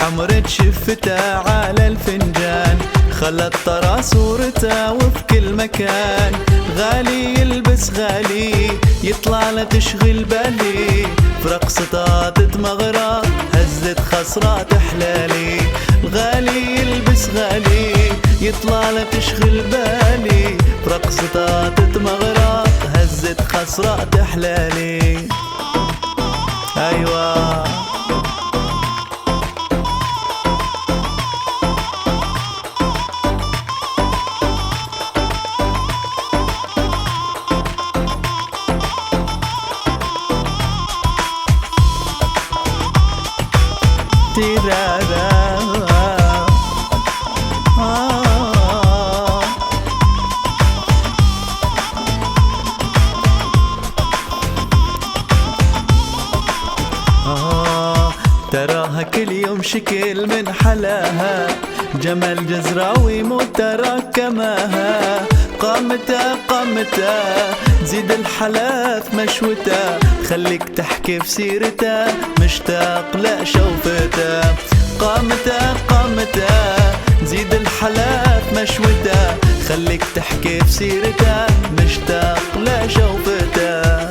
حمرة شفته على الفنجان، خلت ترى صورته وفي كل مكان. غالي يلبس غالي يطلع له تشغل بالي، في رقصته تتمغرى هزت خصرات حلالي. الغالي يلبس غالي يطلع له تشغل بالي، في رقصته تتمغرى هزت خصرات حلالي. أيوة تيرارا تراها كل يوم شكل من حلاها، جمال جزراوي مو ترى كماها. قامتها زيد الحلاف مشوتها، خليك تحكي في سيرتها مشتاق لشوفتها. قامتها زيد الحلاف مشوتها، خليك تحكي في سيرتها مشتاق لشوفتها.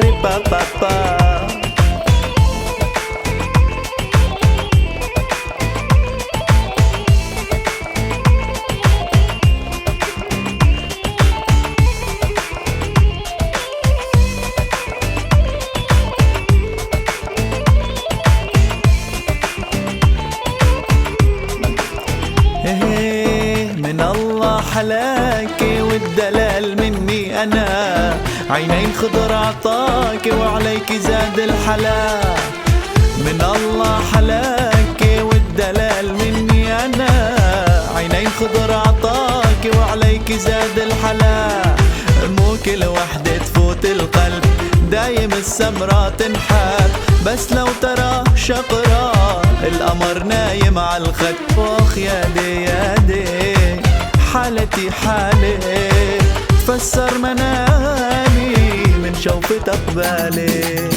ريبا بابا من الله حلاكي والدلال مني أنا، عينين خضر عطاكي وعليك زاد الحلا. من الله حلاكي والدلال مني أنا، عينين خضر عطاكي وعليك زاد الحلا. مو كل وحدة تفوت القلب دايم السمرة تنحب، بس لو ترى شقرة القمر نايم على الخد. واخ يادي يادي حالتي حالي، تفسر منامي من شوفة أقبالي.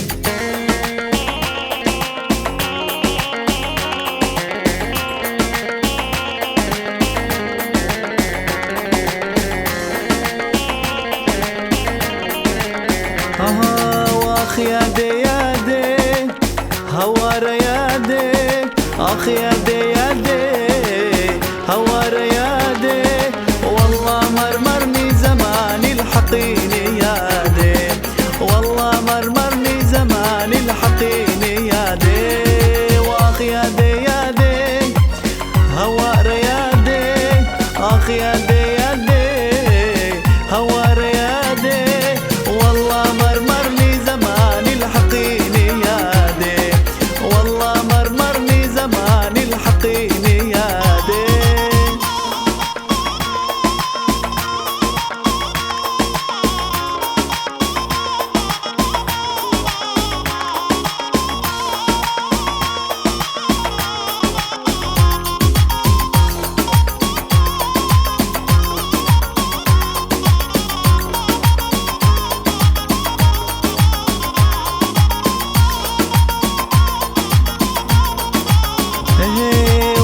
واخ يادي يادي هوار يادي، اخ يادي يادي هوار يادي. والله مرمرني زماني الحقيني يادي، والله مرمرني زماني الحقيني يادي. واخ يادي يادي هوار يادي، اخ يادي يادي هوار يادي. والله مرمرني زماني الحقيني يادي، والله مرمرني زماني الحقيني يادي.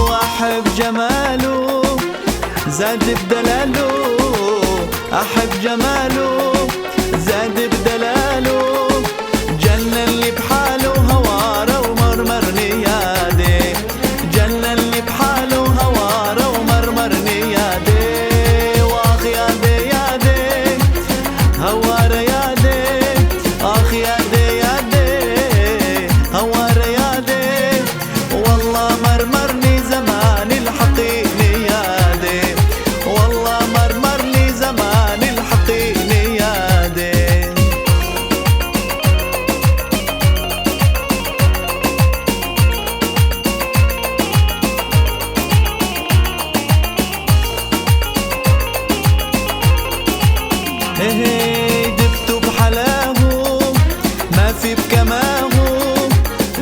واحب جماله زاد بدلاله، احب جماله زاد بدلاله. جنني بحاله هواره ومرمرني يادي، جنني بحاله هواره ومرمرني يادي. واخ يادي يادي هوار يادي، اخ يادي يادي هوار يادي. والله مرمرني زماني الحقيني يادي، والله مرمرني زماني الحقيني يادي. دبتو بحلاه ما في بكماه،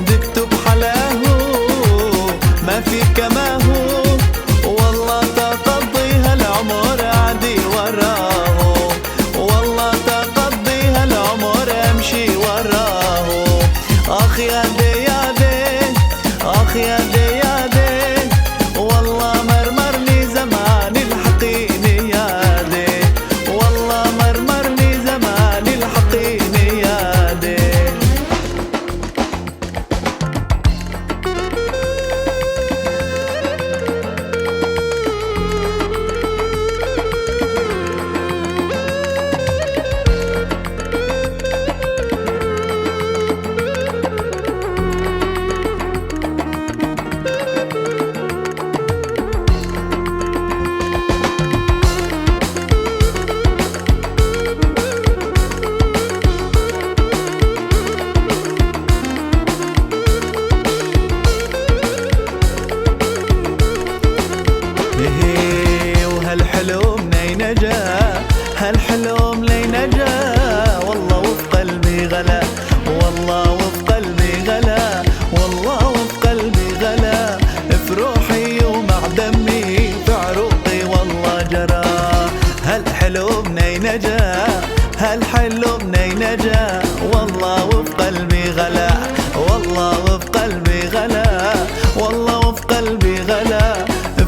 دبتو بحلاه ما في بكماه. والله تقضيها العمر عدي وراه، والله تقضيها العمر امشي وراه. اخ يادي يادي هالحلم لي نجا والله وفي قلبي غلا، والله وفي قلبي غلا، والله وفي قلبي غلا، في روحي ومع دمي في عروقي والله جرى. هالحلم لي نجا، هالحلم لي نجا والله وفي قلبي غلا، والله وفي قلبي غلا، والله وفي قلبي غلا،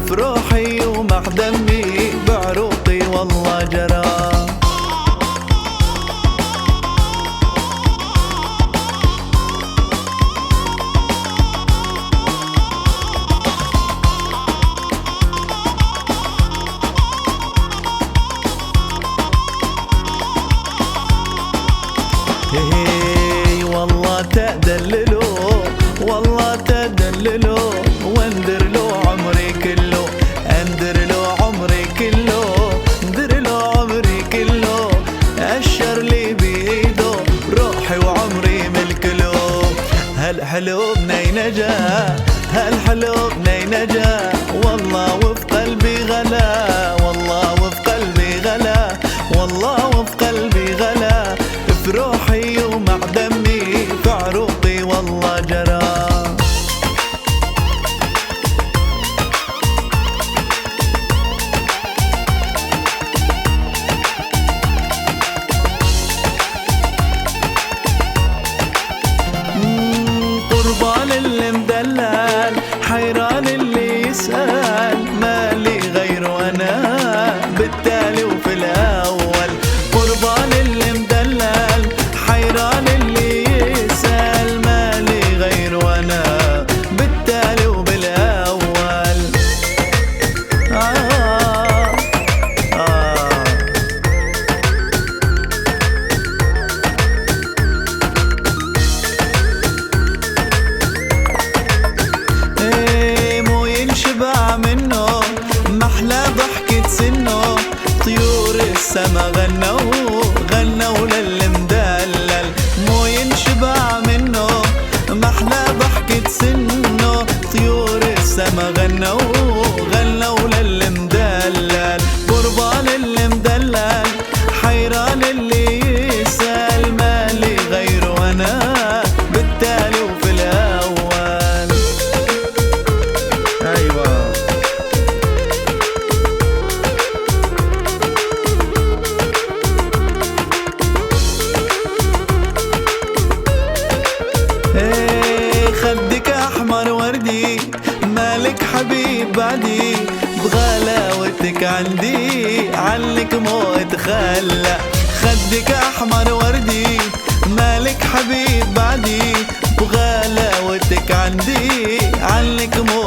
في روحي ومع دمي بعروقي والله جرى. والله تدللو، والله تدللو، واندر له عمري كله، اندر له عمري كله، اندر له عمري كله، اشر لي بايده روحي وعمري ملك له. هالحلو بني نجا، هالحلو بني نجا والله وفي قلبي غلا، والله وفي قلبي غلا، والله وفي قلبي غلا، في روحي ومع دمي في عروقي والله جرى. قربان اللي مدلل، حيران اللي يسأل، مالي غيره أنا بالتالي وفي الأول. قربان اللي مدلل، حيران اللي يسأل، مالي غيره أنا بالتالي وبالأول. مو ينشبع منه، محلى ضحكة سنه، طيور السما غنوا غنوا للي مدلل. مو ينشبع منه، محلى ضحكة سنه، طيور السما غنوا غنوا للي مدلل. قربان اللي مدلل، حيران اللي يسأل، مالي غيره أنا بالتالي وفي الأول. أيوة خدك احمر وردي، مالك حبيب بعدي، بغلاوتك عندي عنك مو اتخلى. خدك احمر وردي، مالك حبيب بعدي، بغلاوتك عندي عنك مو